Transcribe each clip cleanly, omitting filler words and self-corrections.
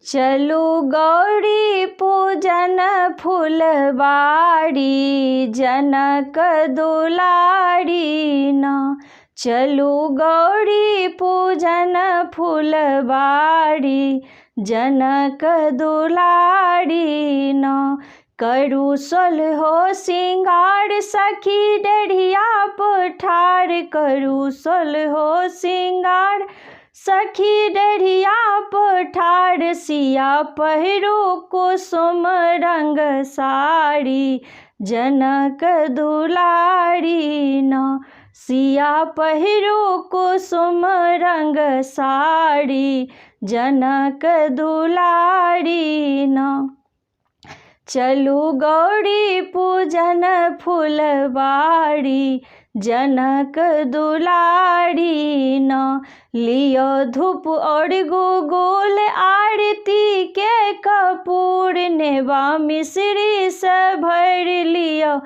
चलू गौरी पूजन फुलबाड़ी जनक दुलारी न। चलू गौरी पूजन फुलबाड़ी जनक दुलारी न। करू सोलहो सिंगार सखी डेढ़िया पठार। करू सोलहो सिंगार सखी डेढ़िया पठार। सिया पहिरू कुसुम रंग साड़ी जनक दुलारी न। सिया पहिरू कुसुम रंग साड़ी जनक दुलारी न। चलू गौरी पूजन फुलबाड़ी जनक दुलारी न। लियो धूप और गुगुल आरती के कपूर। नेवा मिश्री से भर लियो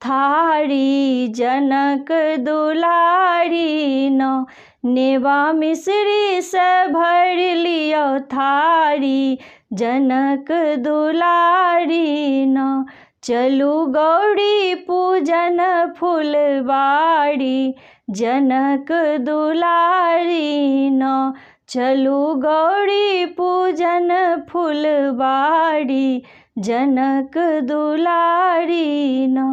थारी जनक दुलारी न। नेवा मिश्री से भर लियो थारी जनक दुलारी न। चलू गौरी पूजन फुलबाड़ी जनक दुलारी न। चलू गौरी पूजन फुलबाड़ी जनक दुलारी न।